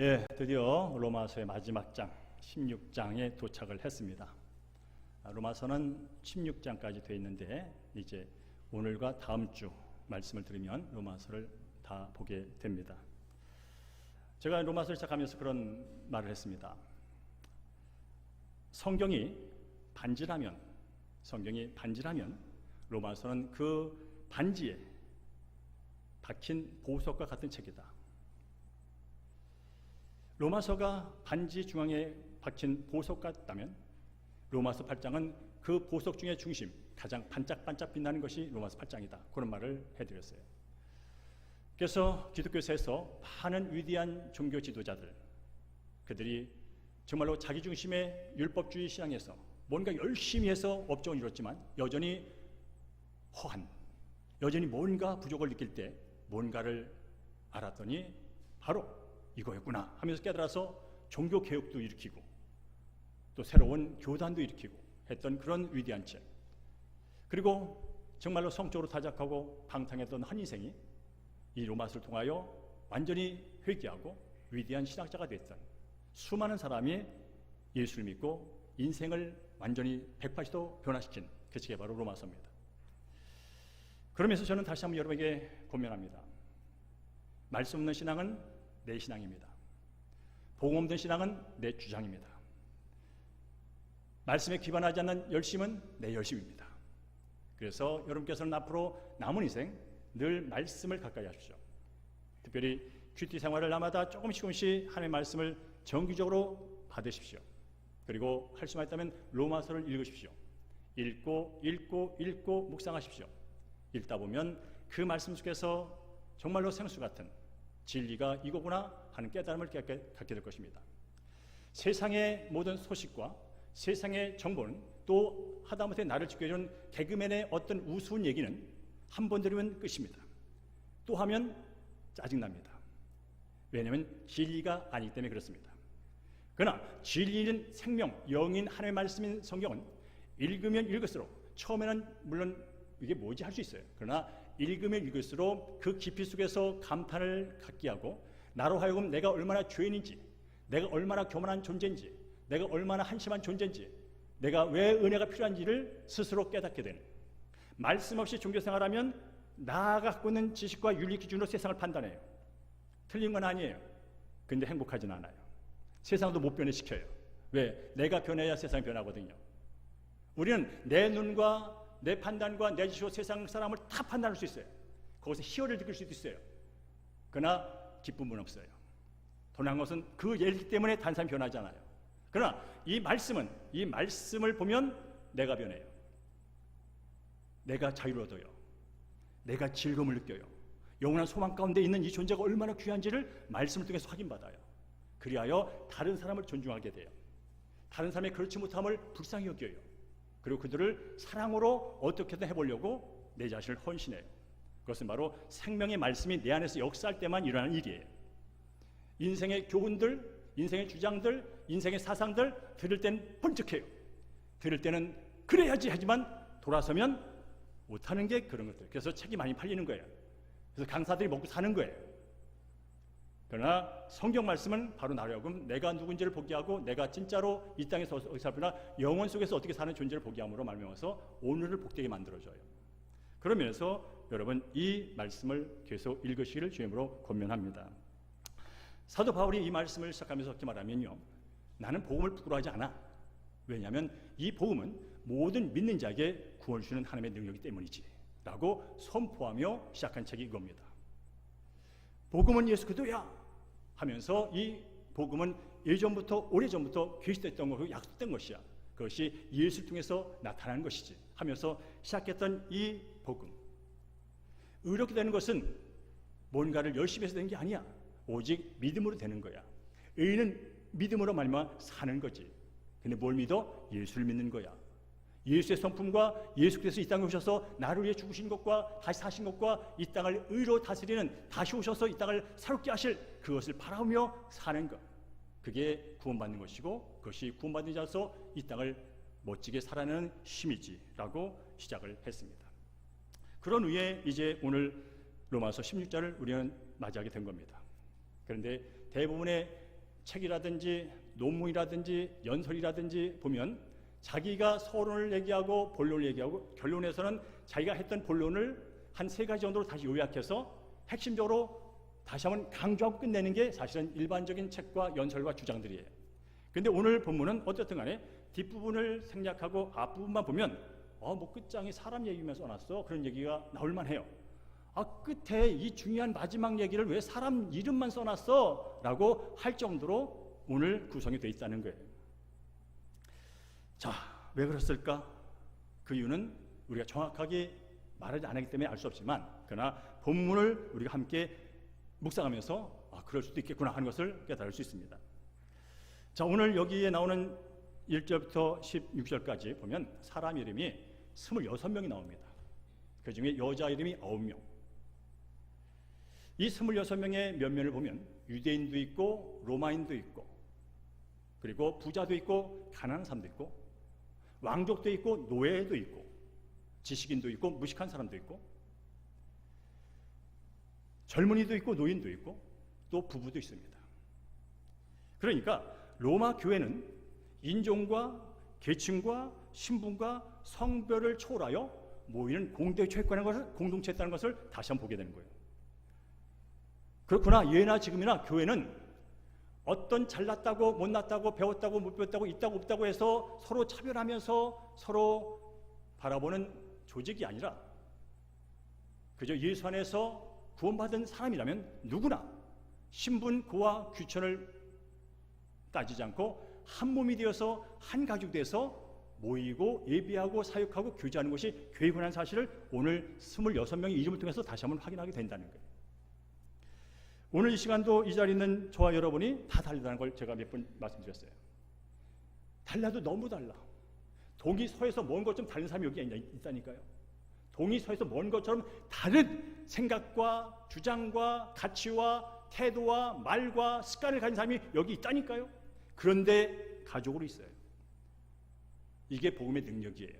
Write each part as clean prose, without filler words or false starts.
예, 드디어 로마서의 마지막 장 16장에 도착을 했습니다. 로마서는 16장까지 되어 있는데 이제 오늘과 다음 주 말씀을 들으면 로마서를 다 보게 됩니다. 제가 로마서를 시작하면서 그런 말을 했습니다. 성경이 반지라면 로마서는 그 반지에 박힌 보석과 같은 책이다. 로마서가 반지 중앙에 박힌 보석 같다면 로마서 8장은 그 보석 중의 중심, 가장 반짝반짝 빛나는 것이 로마서 8장이다. 그런 말을 해드렸어요. 그래서 기독교에서 많은 위대한 종교 지도자들, 그들이 정말로 자기 중심의 율법주의 신앙에서 뭔가 열심히 해서 업적을 이뤘지만 여전히 허한, 여전히 뭔가 부족을 느낄 때 뭔가를 알았더니 바로 이거였구나 하면서 깨달아서 종교 개혁도 일으키고 또 새로운 교단도 일으키고 했던 그런 위대한 책, 그리고 정말로 성적으로 타작하고 방탕했던 한 인생이 이 로마서를 통하여 완전히 회개하고 위대한 신학자가 됐던 수많은 사람이 예수를 믿고 인생을 완전히 180도 변화시킨 그 책이 바로 로마서입니다. 그러면서 저는 다시 한번 여러분에게 권면합니다. 말씀 없는 신앙은 내 신앙입니다. 복음 없는 신앙은 내 주장입니다. 말씀에 기반하지 않는 열심은 내 열심입니다. 그래서 여러분께서는 앞으로 남은 인생 늘 말씀을 가까이 하십시오. 특별히 큐티 생활을 날마다 조금씩 하나님의 말씀을 정기적으로 받으십시오. 그리고 할 수만 있다면 로마서를 읽으십시오. 읽고 묵상하십시오. 읽다 보면 그 말씀 속에서 정말로 생수 같은 진리가 이거구나 하는 깨달음을 갖게 될 것입니다. 세상의 모든 소식과 세상의 정보는 또 하다못해 나를 지켜주는 개그맨의 어떤 우스운 얘기는 한 번 들으면 끝입니다. 또 하면 짜증납니다. 왜냐하면 진리가 아니기 때문에 그렇습니다. 그러나 진리는 생명, 영인 하나님의 말씀인 성경은 읽으면 읽을수록 처음에는 물론 이게 뭐지 할 수 있어요. 그러나 읽으면 읽을수록 그 깊이 속에서 감탄을 갖게 하고 나로 하여금 내가 얼마나 죄인인지, 내가 얼마나 교만한 존재인지, 내가 얼마나 한심한 존재인지, 내가 왜 은혜가 필요한지를 스스로 깨닫게 되는, 말씀 없이 종교생활하면 나가 갖고 있는 지식과 윤리 기준으로 세상을 판단해요. 틀린 건 아니에요. 근데 행복하진 않아요. 세상도 못 변해시켜요. 왜? 내가 변해야 세상이 변하거든요. 우리는 내 눈과 내 판단과 내 지식으로 세상 사람을 다 판단할 수 있어요. 거기서 희열을 느낄 수도 있어요. 그러나 기쁨은 없어요. 도난 것은 그 예기 때문에 다른 사람이 변하잖아요. 그러나 이 말씀을 보면 내가 변해요. 내가 자유를 얻어요. 내가 즐거움을 느껴요. 영원한 소망 가운데 있는 이 존재가 얼마나 귀한지를 말씀을 통해서 확인받아요. 그리하여 다른 사람을 존중하게 돼요. 다른 사람의 그렇지 못함을 불쌍히 여겨요. 그리고 그들을 사랑으로 어떻게든 해보려고 내 자신을 헌신해요. 그것은 바로 생명의 말씀이 내 안에서 역사할 때만 일어나는 일이에요. 인생의 교훈들, 인생의 주장들, 인생의 사상들 들을 땐 번쩍해요. 들을 때는 그래야지 하지만 돌아서면 못하는 게 그런 것들. 그래서 책이 많이 팔리는 거예요. 그래서 강사들이 먹고 사는 거예요. 그러나 성경 말씀은 바로 나로 하여금 내가 누군지를 보게 하고 내가 진짜로 이 땅에서 어떻게 살거나 영원 속에서 어떻게 사는 존재를 보게 함으로 말미암아서 오늘을 복되게 만들어줘요. 그러면서 여러분 이 말씀을 계속 읽으시기를 주님으로 권면합니다. 사도 바울이 이 말씀을 시작하면서 어떻게 말하면요, 나는 복음을 부끄러워하지 않아. 왜냐하면 이 복음은 모든 믿는 자에게 구원을 주는 하나님의 능력이기 때문이지 라고 선포하며 시작한 책이 이겁니다. 복음은 예수 그리스도야 하면서 이 복음은 예전부터 오래전부터 계시됐던 것이고 약속된 것이야. 그것이 예수를 통해서 나타난 것이지 하면서 시작했던 이 복음. 의롭게 되는 것은 뭔가를 열심히 해서 되는 게 아니야. 오직 믿음으로 되는 거야. 의인은 믿음으로 말미암아 사는 거지. 근데 뭘 믿어? 예수를 믿는 거야. 예수의 성품과 예수께서 이 땅에 오셔서 나를 위해 죽으신 것과 다시 사신 것과 이 땅을 의로 다스리는, 다시 오셔서 이 땅을 새롭게 하실 그것을 바라보며 사는 것, 그게 구원받는 것이고 그것이 구원받는 자로서 이 땅을 멋지게 살아내는 힘이지 라고 시작을 했습니다. 그런 후에 이제 오늘 로마서 16장을 우리는 맞이하게 된 겁니다. 그런데 대부분의 책이라든지 논문이라든지 연설이라든지 보면 자기가 서론을 얘기하고 본론을 얘기하고 결론에서는 자기가 했던 본론을 한 3가지 정도로 다시 요약해서 핵심적으로 다시 한번 강조하고 끝내는 게 사실은 일반적인 책과 연설과 주장들이에요. 그런데 오늘 본문은 어쨌든 간에 뒷부분을 생략하고 앞부분만 보면 뭐 끝장에 사람 얘기만 써놨어. 그런 얘기가 나올만 해요. 끝에 이 중요한 마지막 얘기를 왜 사람 이름만 써놨어? 라고 할 정도로 오늘 구성이 되어 있다는 거예요. 자, 왜 그랬을까? 그 이유는 우리가 정확하게 말하지 않았기 때문에 알 수 없지만 그러나 본문을 우리가 함께 묵상하면서 그럴 수도 있겠구나 하는 것을 깨달을 수 있습니다. 자, 오늘 여기에 나오는 1절부터 16절까지 보면 사람 이름이 26명이 나옵니다. 그 중에 여자 이름이 9명. 이 26명의 면면을 보면 유대인도 있고 로마인도 있고 그리고 부자도 있고 가난한 사람도 있고 왕족도 있고 노예도 있고 지식인도 있고 무식한 사람도 있고 젊은이도 있고 노인도 있고 또 부부도 있습니다. 그러니까 로마 교회는 인종과 계층과 신분과 성별을 초월하여 모이는 공동체였다는 것을 다시 한번 보게 되는 거예요. 그렇구나. 예나 지금이나 교회는 어떤 잘났다고 못났다고 배웠다고 못 배웠다고 있다고 없다고 해서 서로 차별하면서 서로 바라보는 조직이 아니라 그저 예수 안에서 구원받은 사람이라면 누구나 신분, 고와 귀천을 따지지 않고 한 몸이 되어서 한 가족이 돼서 모이고 예배하고 사역하고 교제하는 것이 교회구나라는 사실을 오늘 26명의 이름을 통해서 다시 한번 확인하게 된다는 거예요. 오늘 이 시간도 이 자리에 있는 저와 여러분이 다 다르다는 걸 제가 몇 번 말씀드렸어요. 달라도 너무 달라. 동이 서에서 먼 것처럼 다른 사람이 여기 있다니까요. 동이 서에서 먼 것처럼 다른 생각과 주장과 가치와 태도와 말과 습관을 가진 사람이 여기 있다니까요. 그런데 가족으로 있어요. 이게 복음의 능력이에요.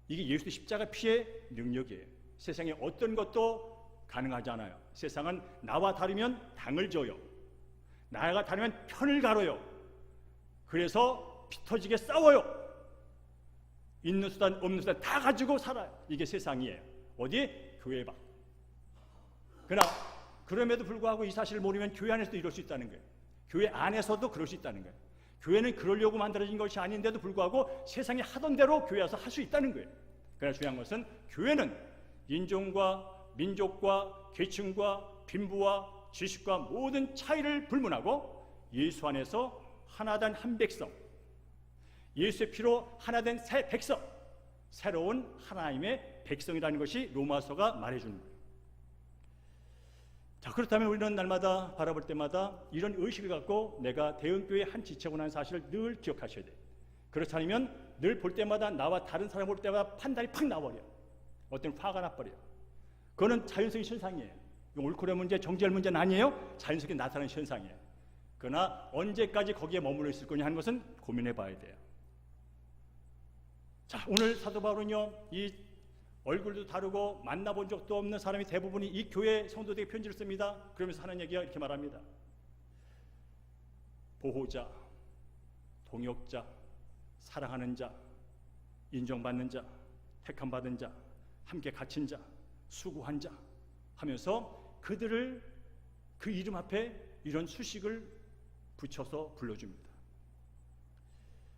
이게 예수의 십자가 피의 능력이에요. 세상에 어떤 것도 가능하지 않아요. 세상은 나와 다르면 당을 져요. 나와 다르면 편을 가려요. 그래서 피 터지게 싸워요. 있는 수단 없는 수단 다 가지고 살아요. 이게 세상이에요. 어디? 교회 밖. 그러나 그럼에도 불구하고 이 사실을 모르면 교회 안에서도 이럴 수 있다는 거예요. 교회 안에서도 그럴 수 있다는 거예요. 교회는 그러려고 만들어진 것이 아닌데도 불구하고 세상이 하던 대로 교회 와서 할 수 있다는 거예요. 그러나 중요한 것은 교회는 인종과 민족과 계층과 빈부와 지식과 모든 차이를 불문하고 예수 안에서 하나된 한 백성, 예수의 피로 하나된 새 백성, 새로운 하나님의 백성이라는 것이 로마서가 말해주는 거예요. 자, 그렇다면 우리는 날마다 바라볼 때마다 이런 의식을 갖고 내가 대형교회의 한 지체구나 하는 사실을 늘 기억하셔야 돼요. 그렇지 않으면 늘 볼 때마다 나와 다른 사람 볼 때마다 판단이 팍 나버려요. 어떤 화가 나버려요. 그거는 자연적인 현상이에요. 옳고그름의 문제, 정죄할 문제는 아니에요. 자연스럽게 나타나는 현상이에요. 그러나 언제까지 거기에 머물러 있을 거냐 하는 것은 고민해 봐야 돼요. 자, 오늘 사도 바울은요, 이 얼굴도 다르고 만나본 적도 없는 사람이 대부분이 이 교회 성도들에게 편지를 씁니다. 그러면서 하는 얘기가 이렇게 말합니다. 보호자, 동역자, 사랑하는 자, 인정받는 자, 택함받은 자, 함께 갇힌 자, 수고한 자 하면서 그들을 그 이름 앞에 이런 수식을 붙여서 불러줍니다.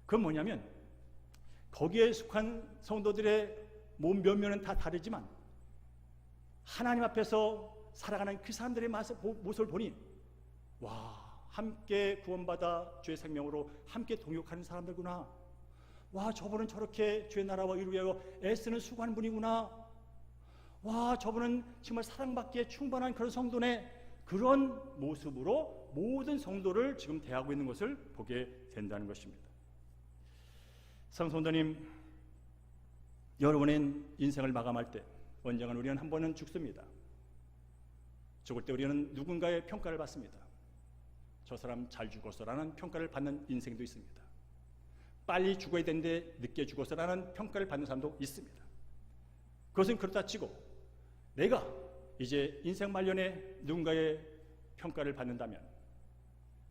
그건 뭐냐면 거기에 속한 성도들의 몸 면면은 다 다르지만 하나님 앞에서 살아가는 그 사람들의 모습을 보니 와, 함께 구원받아 주의 생명으로 함께 동역하는 사람들구나. 와, 저분은 저렇게 주의 나라와 이루기 위하여 애쓰는 수고하는 분이구나. 와, 저분은 정말 사랑받기에 충분한 그런 성도네. 그런 모습으로 모든 성도를 지금 대하고 있는 것을 보게 된다는 것입니다. 성도님, 여러분의 인생을 마감할 때 언젠가 우리는 한 번은 죽습니다. 죽을 때 우리는 누군가의 평가를 받습니다. 저 사람 잘 죽었어라는 평가를 받는 인생도 있습니다. 빨리 죽어야 되는데 늦게 죽었어라는 평가를 받는 사람도 있습니다. 그것은 그렇다 치고 내가 이제 인생 말년에 누군가의 평가를 받는다면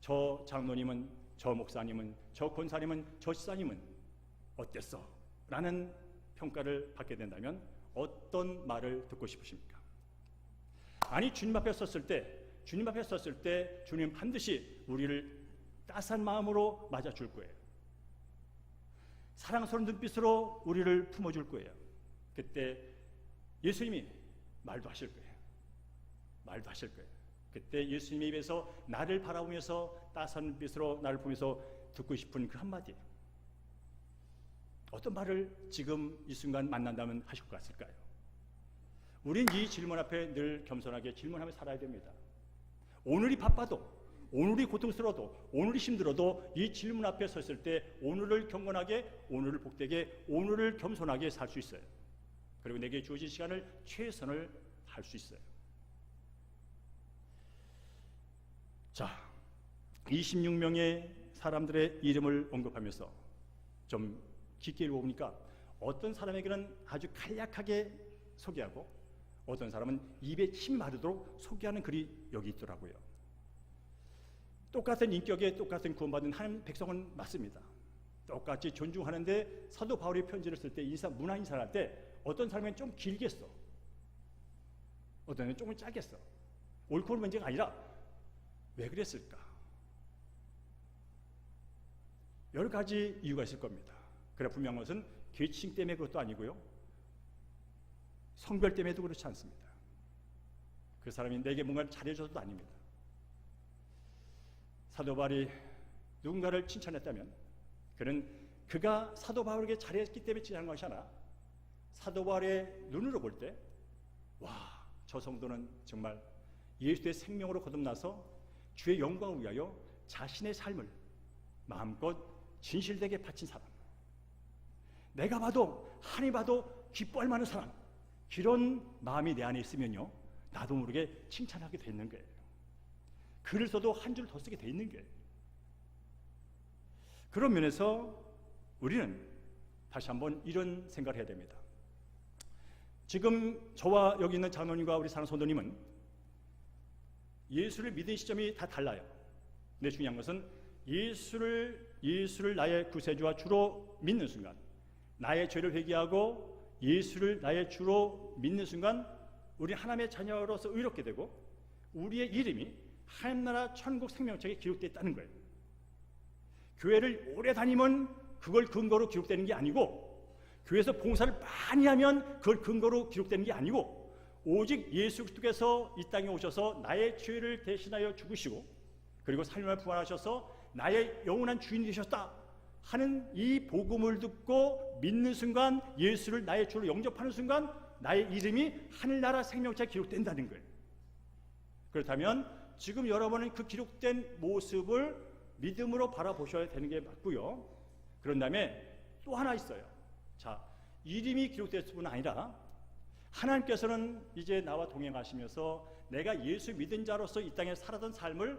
저 장로님은, 저 목사님은, 저 권사님은, 저 지사님은 어땠어? 라는 평가를 받게 된다면 어떤 말을 듣고 싶으십니까? 아니, 주님 앞에 섰을 때 주님 반드시 우리를 따스한 마음으로 맞아줄 거예요. 사랑스러운 눈빛으로 우리를 품어줄 거예요. 그때 예수님이 말도 하실 거예요. 그때 예수님의 입에서 나를 바라보면서 따스한 눈빛으로 나를 보면서 듣고 싶은 그 한마디, 어떤 말을 지금 이 순간 만난다면 하실 것 같을까요? 우린 이 질문 앞에 늘 겸손하게 질문하며 살아야 됩니다. 오늘이 바빠도, 오늘이 고통스러워도, 오늘이 힘들어도 이 질문 앞에 섰을 때 오늘을 경건하게, 오늘을 복되게, 오늘을 겸손하게 살 수 있어요. 그리고 내게 주어진 시간을 최선을 할 수 있어요. 자, 26명의 사람들의 이름을 언급하면서 좀 깊게 읽어보니까 어떤 사람에게는 아주 간략하게 소개하고 어떤 사람은 입에 침이 마르도록 소개하는 글이 여기 있더라고요. 똑같은 인격에 똑같은 구원받은 하나님 백성은 맞습니다. 똑같이 존중하는데 사도 바울이 편지를 쓸 때 문화 인사를 할 때 어떤 사람은 좀 길게 써, 어떤 사람은 조금 짧게 써. 옳고 그른 문제가 아니라 왜 그랬을까? 여러 가지 이유가 있을 겁니다. 그래, 분명한 것은 계층 때문에 그것도 아니고요, 성별 때문에도 그렇지 않습니다. 그 사람이 내게 뭔가를 잘해줘서도 아닙니다. 사도 바울이 누군가를 칭찬했다면 그는 그가 사도 바울에게 잘했기 때문에 칭찬한 것이 아니라 사도 바울의 눈으로 볼 때, 와, 저 성도는 정말 예수의 생명으로 거듭나서 주의 영광을 위하여 자신의 삶을 마음껏 진실되게 바친 사람, 내가 봐도 하나님 봐도 기뻐할 만한 사람, 그런 마음이 내 안에 있으면요, 나도 모르게 칭찬하게 돼 있는 거예요. 글을 써도 한 줄 더 쓰게 돼 있는 거예요. 그런 면에서 우리는 다시 한번 이런 생각을 해야 됩니다. 지금 저와 여기 있는 장로님과 우리 사랑하는 성도님은 예수를 믿은 시점이 다 달라요. 근데 중요한 것은 예수를 나의 구세주와 주로 믿는 순간, 나의 죄를 회개하고 예수를 나의 주로 믿는 순간 우리 하나님의 자녀로서 의롭게 되고 우리의 이름이 하나님 나라 천국 생명책에 기록되어 있다는 거예요. 교회를 오래 다니면 그걸 근거로 기록되는 게 아니고, 교회에서 봉사를 많이 하면 그걸 근거로 기록되는 게 아니고, 오직 예수 그리스도께서 이 땅에 오셔서 나의 죄를 대신하여 죽으시고 그리고 살림을 부활하셔서 나의 영원한 주인이 되셨다 하는 이 복음을 듣고 믿는 순간, 예수를 나의 주로 영접하는 순간 나의 이름이 하늘나라 생명책에 기록된다는 거예요. 그렇다면 지금 여러분은 그 기록된 모습을 믿음으로 바라보셔야 되는 게 맞고요. 그런 다음에 또 하나 있어요. 자, 이름이 기록됐을 뿐 아니라 하나님께서는 이제 나와 동행하시면서 내가 예수 믿은 자로서 이 땅에 살았던 삶을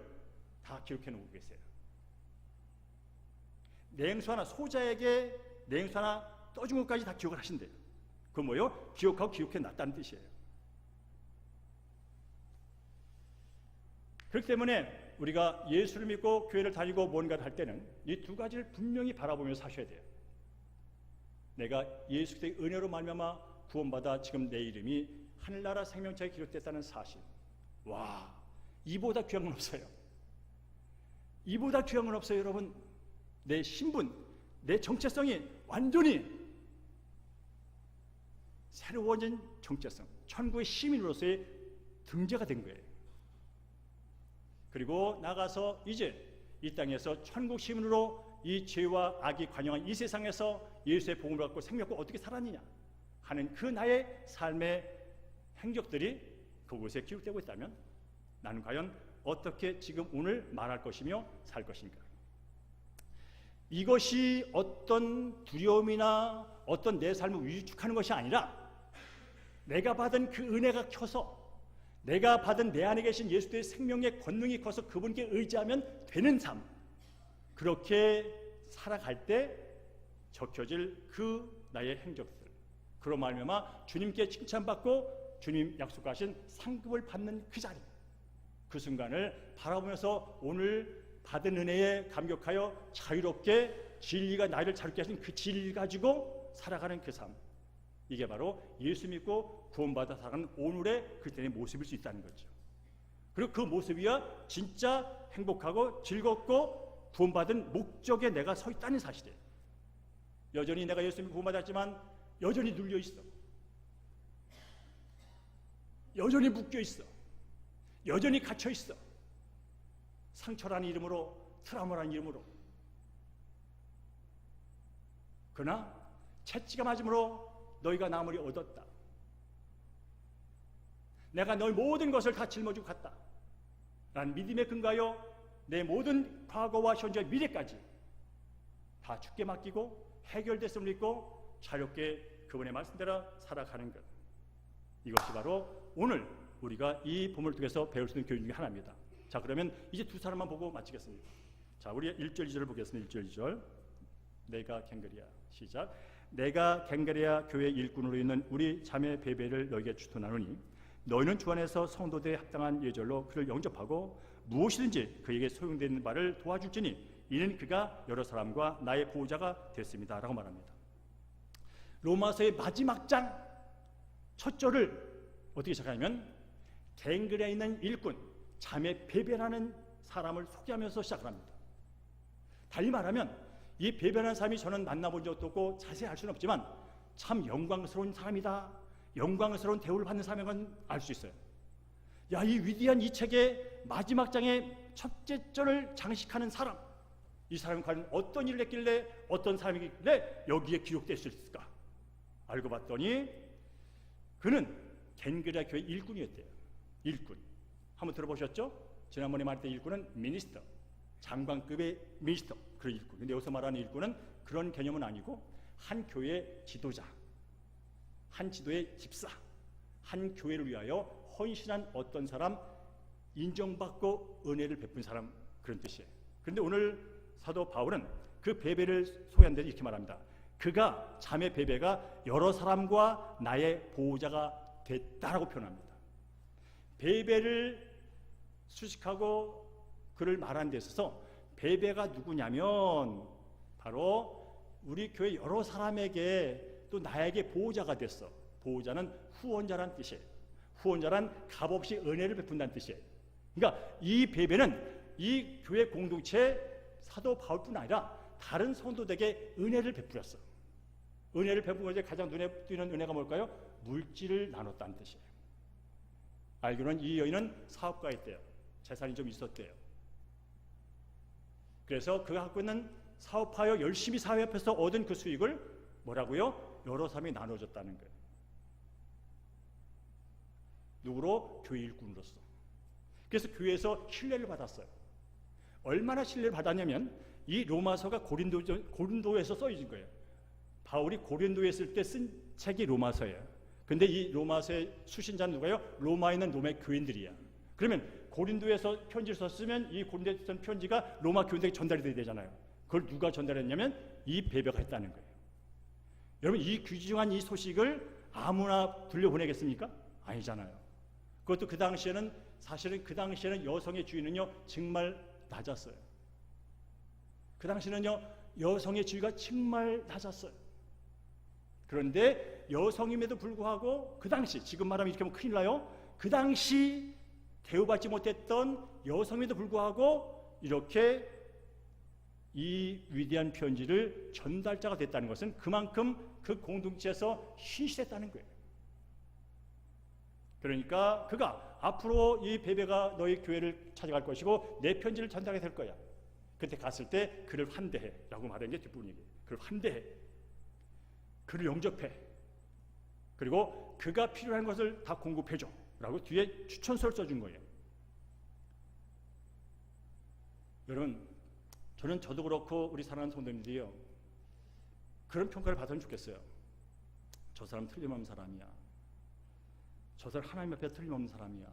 다 기록해 놓고 계세요. 냉수 하나, 소자에게 냉수 하나 떠준 것까지 다 기억을 하신대요. 그건 뭐예요? 기억하고 기록해 놨다는 뜻이에요. 그렇기 때문에 우리가 예수를 믿고 교회를 다니고 뭔가를 할 때는 이 두 가지를 분명히 바라보면서 사셔야 돼요. 내가 예수 그리스도의 은혜로 말미암아 구원받아 지금 내 이름이 하늘나라 생명책에 기록됐다는 사실, 와, 이보다 귀한 건 없어요. 이보다 귀한 건 없어요. 여러분, 내 신분, 내 정체성이 완전히 새로워진 정체성, 천국의 시민으로서의 등재가 된 거예요. 그리고 나가서 이제 이 땅에서 천국 시민으로 이 죄와 악이 관영한 이 세상에서 예수의 복음을 갖고 생명과 어떻게 살았느냐 하는 그 나의 삶의 행적들이 그곳에 기록되고 있다면 나는 과연 어떻게 지금 오늘 말할 것이며 살 것인가? 이것이 어떤 두려움이나 어떤 내 삶을 위축하는 것이 아니라 내가 받은 그 은혜가 켜서 내가 받은 내 안에 계신 예수의 생명의 권능이 커서 그분께 의지하면 되는 삶, 그렇게 살아갈 때 적혀질 그 나의 행적들, 그로 말미암아 주님께 칭찬받고 주님 약속하신 상급을 받는 그 자리, 그 순간을 바라보면서 오늘 받은 은혜에 감격하여 자유롭게 진리가 나를 자유롭게 하신 그 진리를 가지고 살아가는 그 삶, 이게 바로 예수 믿고 구원받아 살아가는 오늘의 그리스도인의 모습일 수 있다는 거죠. 그리고 그 모습이야 진짜 행복하고 즐겁고 구원받은 목적에 내가 서 있다는 사실이에요. 여전히 내가 예수 믿고 구원받았지만 여전히 눌려 있어, 여전히 묶여 있어, 여전히 갇혀 있어. 상처라는 이름으로, 트라우마라는 이름으로. 그러나 채찍가 맞음으로 너희가 나무를 얻었다. 내가 너희 모든 것을 다 짊어지고 갔다. 난 믿음에 근거하여 내 모든 과거와 현재와 미래까지 다 주께 맡기고 해결됐음을 믿고 자유롭게 그분의 말씀대로 살아가는 것. 이것이 바로 오늘 우리가 이 본문을 통해서 배울 수 있는 교육 중에 하나입니다. 자, 그러면 이제 두 사람만 보고 마치겠습니다. 자, 우리 1절 2절을 보겠습니다. 1절 2절. 내가 갱그리아. 시작. 내가 갱그리아 교회 일꾼으로 있는 우리 자매 베베를 너에게 추천하노니 너희는 주 안에서 성도들에 합당한 예절로 그를 영접하고 무엇이든지 그에게 소용되는 바를 도와줄지니 이는 그가 여러 사람과 나의 보호자가 됐습니다. 라고 말합니다. 로마서의 마지막 장 첫 절을 어떻게 시작하냐면 갱그리아에 있는 일꾼 자매 베베라는 사람을 소개하면서 시작을 합니다. 달리 말하면 이 베베라는 사람이 저는 만나본 적도 없고 자세히 알 수는 없지만 참 영광스러운 사람이다, 영광스러운 대우를 받는 사람인 건 알 수 있어요. 야, 이 위대한 이 책의 마지막 장의 첫째 절을 장식하는 사람, 이 사람은 과연 어떤 일을 했길래 어떤 사람이길래 여기에 기록될 수 있을까? 알고 봤더니 그는 갱그리아 교회 일꾼이었대요. 일꾼. 한번 들어보셨죠? 지난번에 말했던 일꾼은 미니스터, 장관급의 미니스터, 그런 일꾼. 근데 여기서 말하는 일꾼은 그런 개념은 아니고 한 교회의 지도자, 한 지도의 집사, 한 교회를 위하여 헌신한 어떤 사람, 인정받고 은혜를 베푼 사람, 그런 뜻이에요. 그런데 오늘 사도 바울은 그 베베를 소개한 데 이렇게 말합니다. 그가 자매 베베가 여러 사람과 나의 보호자가 됐다라고 표현합니다. 베베를 수식하고 그를 말한 데 있어서 베베가 누구냐면 바로 우리 교회 여러 사람에게 또 나에게 보호자가 됐어. 보호자는 후원자란 뜻이에요. 후원자란 값없이 은혜를 베푼다는 뜻이에요. 그러니까 이 베베는 이 교회 공동체 사도 바울뿐 아니라 다른 성도들에게 은혜를 베풀었어. 은혜를 베푼 것에 가장 눈에 띄는 은혜가 뭘까요? 물질을 나눴다는 뜻이에요. 알기로는 이 여인은 사업가였대요. 재산이 좀 있었대요. 그래서 그가 갖고 있는 사업하여 열심히 사회 앞에서 얻은 그 수익을 뭐라고요? 여러 사람이 나눠줬다는 거예요. 누구로? 교회 일꾼으로서. 그래서 교회에서 신뢰를 받았어요. 얼마나 신뢰를 받았냐면 이 로마서가 고린도에서 써진 거예요. 바울이 고린도에 있을 때 쓴 책이 로마서예요. 근데 이 로마서의 수신자는 누가요? 로마에 있는 로마의 교인들이야. 그러면 고린도에서 편지를 썼으면 이 고린도에 쓴 편지가 로마 교인들에게 전달이 돼야 되잖아요. 그걸 누가 전달했냐면 이 베베가 했다는 거예요. 여러분, 이 귀중한 이 소식을 아무나 들려보내겠습니까? 아니잖아요. 그것도 그 당시에는, 사실은 그 당시에는 여성의 지위는요 정말 낮았어요. 그 당시에는요 여성의 지위가 정말 낮았어요. 그런데 여성임에도 불구하고 그 당시, 지금 말하면 이렇게 하면 큰일 나요. 그 당시 대우받지 못했던 여성임에도 불구하고 이렇게 이 위대한 편지를 전달자가 됐다는 것은 그만큼 그 공동체에서 신실했다는 거예요. 그러니까 그가 앞으로 이 베베가 너희 교회를 찾아갈 것이고 내 편지를 전달하게 될 거야. 그때 갔을 때 그를 환대해 라고 말하는 게 뒷부분이에요. 그를 환대해, 그를 영접해, 그리고 그가 필요한 것을 다 공급해줘 라고 뒤에 추천서를 써준 거예요. 여러분, 저도 그렇고 우리 사랑하는 성도님들이요 그런 평가를 받으면 좋겠어요. 저 사람 틀림없는 사람이야. 저 사람 하나님 앞에 틀림없는 사람이야.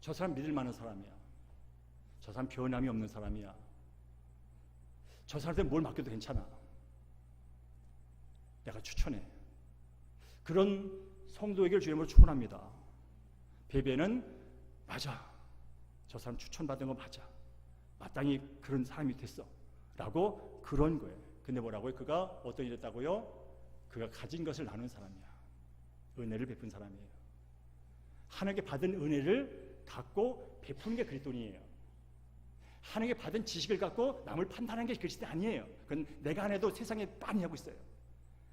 저 사람 믿을 만한 사람이야. 저 사람 변함이 없는 사람이야. 저 사람한테 뭘 맡겨도 괜찮아. 내가 추천해. 그런 성도에게 주님으로 축원합니다. 베베는 맞아. 저 사람 추천받은 거 맞아. 마땅히 그런 사람이 됐어 라고 그런 거예요. 근데 뭐라고요? 그가 어떤 일을 했다고요? 그가 가진 것을 나눈 사람이야. 은혜를 베푼 사람이에요. 하나님께 받은 은혜를 갖고 베푸는 게 그리스도인이에요. 하나님께 받은 지식을 갖고 남을 판단하는 게 그리스도인이 아니에요. 그건 내가 안 해도 세상에 많이 하고 있어요.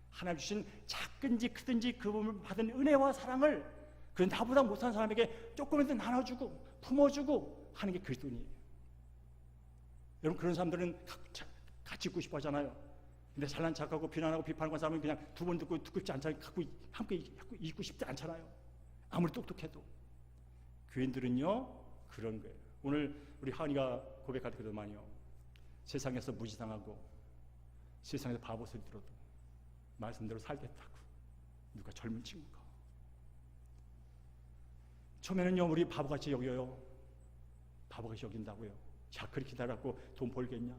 하나님 주신 작은지 크든지 그분을 받은 은혜와 사랑을 그 나보다 못한 사람에게 조금이라도 나눠주고 품어주고 하는 게 그리스도인이에요. 여러분 그런 사람들은 같이 있고 싶어 하잖아요. 근데 잘난 척하고 비난하고 비판하는 사람은 그냥 두 번 듣고 싶지 않잖아요. 함께 있고 싶지 않잖아요. 아무리 똑똑해도. 교인들은요 그런 거예요. 오늘 우리 하은이가 고백할 때도만요. 세상에서 무지당하고 세상에서 바보 소리 들어도 말씀대로 살겠다고. 누가 젊은 친구가. 처음에는요 우리 바보같이 여겨요. 바보같이 여긴다고요. 자 그렇게 기다렸고 돈 벌겠냐?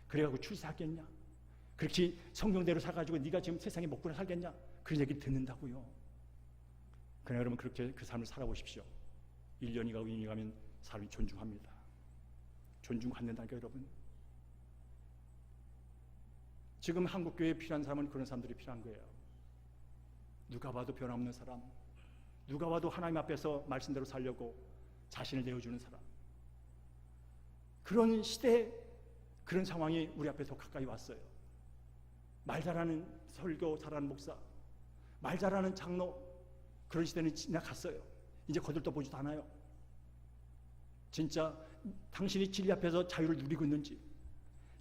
그래가지고 출세하겠냐? 그렇게 성경대로 살가지고 네가 지금 세상에 먹고나 살겠냐? 그런 얘기를 듣는다고요. 그러나 여러분 그렇게 그 삶을 살아보십시오. 1년이 가고 2년이 가면 사람이 존중합니다. 존중받는다니까 여러분. 지금 한국교회에 필요한 사람은 그런 사람들이 필요한 거예요. 누가 봐도 변함없는 사람, 누가 봐도 하나님 앞에서 말씀대로 살려고 자신을 내어주는 사람. 그런 시대, 그런 상황이 우리 앞에 더 가까이 왔어요. 말 잘하는 설교 잘하는 목사, 말 잘하는 장로, 그런 시대는 지나갔어요. 이제 거들떠 보지도 않아요. 진짜 당신이 진리 앞에서 자유를 누리고 있는지,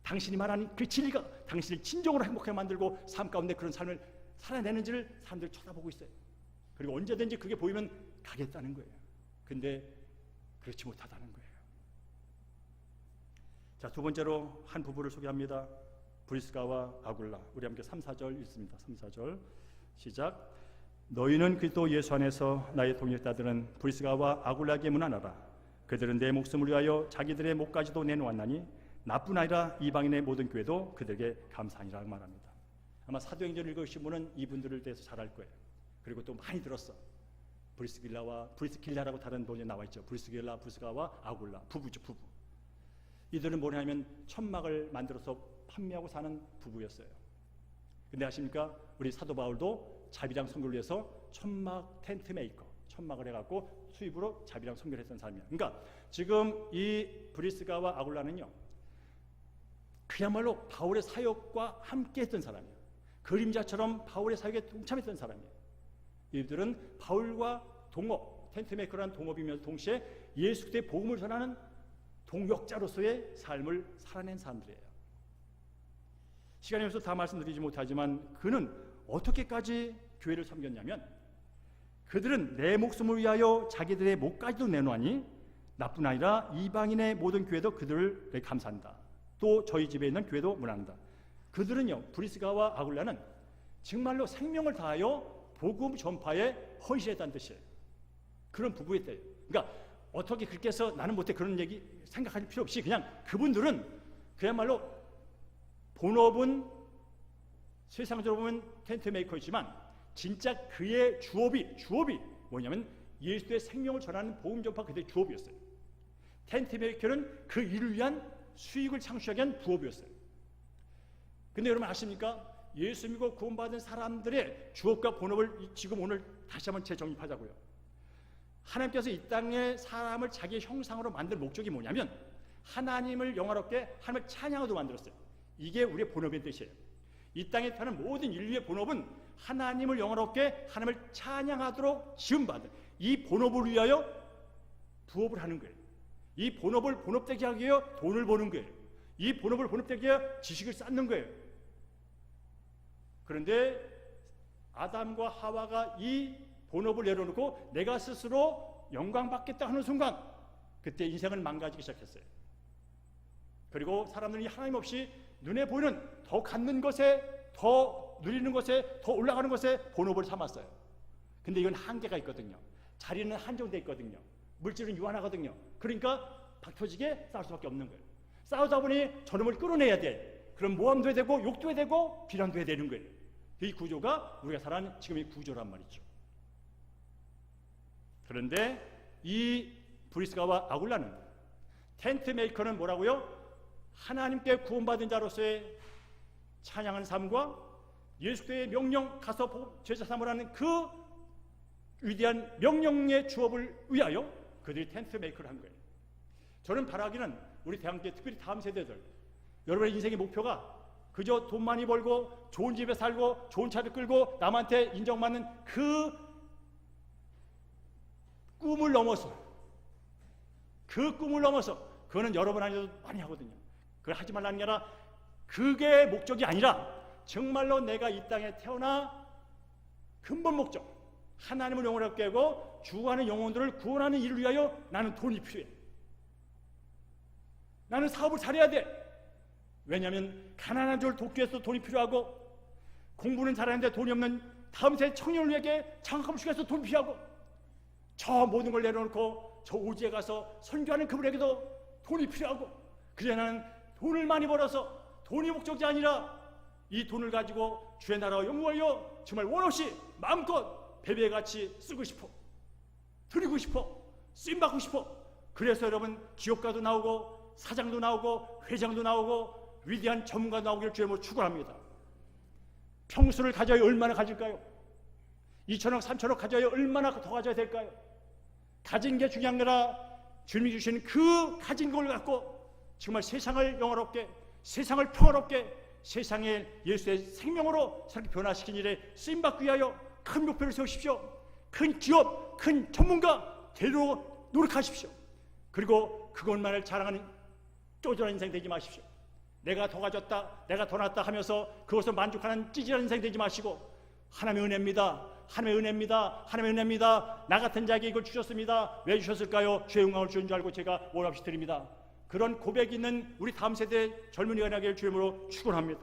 당신이 말하는 그 진리가 당신을 진정으로 행복하게 만들고 삶 가운데 그런 삶을 살아내는지를 사람들이 쳐다보고 있어요. 그리고 언제든지 그게 보이면 가겠다는 거예요. 근데 그렇지 못하다는 거예요. 자, 두 번째로 한 부부를 소개합니다. 브리스가와 아굴라. 우리 함께 3, 4절 읽습니다. 3, 4절 시작. 너희는 그리스도 예수 안에서 나의 동역자들은 브리스가와 아굴라에게 문안하라. 그들은 내 목숨을 위하여 자기들의 목까지도 내놓았나니 나뿐 아니라 이방인의 모든 교회도 그들에게 감사하니라 말합니다. 아마 사도행전을 읽으신 분은 이분들을 대해서 잘 알 거예요. 그리고 또 많이 들었어. 브리스길라라고 다른 본에 나와 있죠. 브리스길라, 브리스가와 아굴라 부부죠, 부부. 이들은 뭐냐면 천막을 만들어서 판매하고 사는 부부였어요. 근데 아십니까? 우리 사도 바울도 자비랑 선교를 위해서 천막 텐트 메이커, 천막을 해갖고 수입으로 자비랑 선교를 했던 사람이에요. 그러니까 지금 이 브리스가와 아굴라는요, 그야말로 바울의 사역과 함께했던 사람이에요. 그림자처럼 바울의 사역에 동참했던 사람이에요. 이들은 바울과 동업, 텐트 메이커라는 동업이면서 동시에 예수 그리스도의 복음을 전하는 동역자로서의 삶을 살아낸 사람들이에요. 시간이 없어서 다 말씀드리지 못하지만 그는 어떻게까지 교회를 섬겼냐면, 그들은 내 목숨을 위하여 자기들의 목까지도 내놓으니 나뿐 아니라 이방인의 모든 교회도 그들을 감사한다. 또 저희 집에 있는 교회도 문안한다. 그들은요, 브리스가와 아굴라는 정말로 생명을 다하여 복음 전파에 헌신했다는 뜻이에요. 그런 부부였대요. 그러니까 어떻게 그렇게 해서 나는 못해 그런 얘기 생각할 필요 없이 그냥 그분들은 그야말로 본업은 세상적으로 보면 텐트 메이커이지만 진짜 그의 주업이 뭐냐면 예수의 생명을 전하는 복음 전파 그들의 주업이었어요. 텐트 메이커는 그 일을 위한 수익을 창출하기 위한 부업이었어요. 근데 여러분 아십니까? 예수 믿고 구원받은 사람들의 주업과 본업을 지금 오늘 다시 한번 재정립하자고요. 하나님께서 이 땅에 사람을 자기의 형상으로 만들 목적이 뭐냐면 하나님을 영화롭게 하나님을 찬양하도록 만들었어요. 이게 우리의 본업의 뜻이에요. 이 땅에 사는 모든 인류의 본업은 하나님을 영화롭게 하나님을 찬양하도록 지음받은 이 본업을 위하여 부업을 하는 거예요. 이 본업을 본업되게 하기 위해 돈을 버는 거예요. 이 본업을 본업되게 위해 지식을 쌓는 거예요. 그런데 아담과 하와가 이 본업을 내려놓고 내가 스스로 영광받겠다 하는 순간 그때 인생을 망가지기 시작했어요. 그리고 사람들이 하나님 없이 눈에 보이는 더 갖는 것에, 더 누리는 것에, 더 올라가는 것에 본업을 삼았어요. 근데 이건 한계가 있거든요. 자리는 한정되어 있거든요. 물질은 유한하거든요. 그러니까 박터지게 싸울 수밖에 없는 거예요. 싸우다 보니 저놈을 끌어내야 돼. 그럼 모함도 해야 되고 욕도 해야 되고 비난도 해야 되는 거예요. 이 구조가 우리가 살아가는 지금의 구조란 말이죠. 그런데 이 브리스가와 아굴라는 텐트 메이커는 뭐라고요? 하나님께 구원받은 자로서의 찬양한 삶과 예수 그리스도의 명령 가서 제자 삼으라는 그 위대한 명령의 주업을 위하여 그들이 텐트 메이커를 한 거예요. 저는 바라기는 우리 대한민국 특별히 다음 세대들, 여러분의 인생의 목표가 그저 돈 많이 벌고 좋은 집에 살고 좋은 차를 끌고 남한테 인정받는 그 꿈을 넘어서, 그거는 여러분 아니어도 많이 하거든요. 그걸 하지 말라는 게 아니라, 그게 목적이 아니라 정말로 내가 이 땅에 태어나 근본 목적, 하나님을 영원하게 깨고 죽어가는 영혼들을 구원하는 일을 위하여 나는 돈이 필요해. 나는 사업을 잘해야 돼. 왜냐하면 가난한 자를 돕기 위해서 돈이 필요하고, 공부는 잘하는데 돈이 없는 다음 세대 청년에게 장학금을 주기 위해서 돈이 필요하고, 저 모든 걸 내려놓고 저 오지에 가서 선교하는 그분에게도 돈이 필요하고, 그래야 나는 돈을 많이 벌어서, 돈이 목적이 아니라 이 돈을 가지고 주의 나라와 영광하여 정말 원 없이 마음껏 배배같이 쓰고 싶어, 드리고 싶어, 쓰임받고 싶어. 그래서 여러분 기업가도 나오고 사장도 나오고 회장도 나오고 위대한 전문가도 나오기를 주님으로 축원합니다. 평수를 가져야 얼마나 가질까요? 2천억 3천억 가져야 얼마나 더 가져야 될까요? 가진 게 중요한 거라 주님이 주신 그 가진 걸 갖고 정말 세상을 영화롭게, 세상을 평화롭게, 세상에 예수의 생명으로 새롭게 변화시킨 일에 쓰임받기 위하여 큰 목표를 세우십시오. 큰 기업, 큰 전문가 되도록 노력하십시오. 그리고 그것만을 자랑하는 쪼잔한 인생 되지 마십시오. 내가 더 가졌다, 내가 더 낫다 하면서 그것을 만족하는 찌질한 인생 되지 마시고, 하나님의 은혜입니다, 하나님의 은혜입니다, 하나님의 은혜입니다, 나 같은 자에게 이걸 주셨습니다. 왜 주셨을까요? 주의 영광을 주는 줄 알고 제가 원없이 드립니다. 그런 고백이 있는 우리 다음 세대 젊은이가 나기를 주님으로 축원합니다.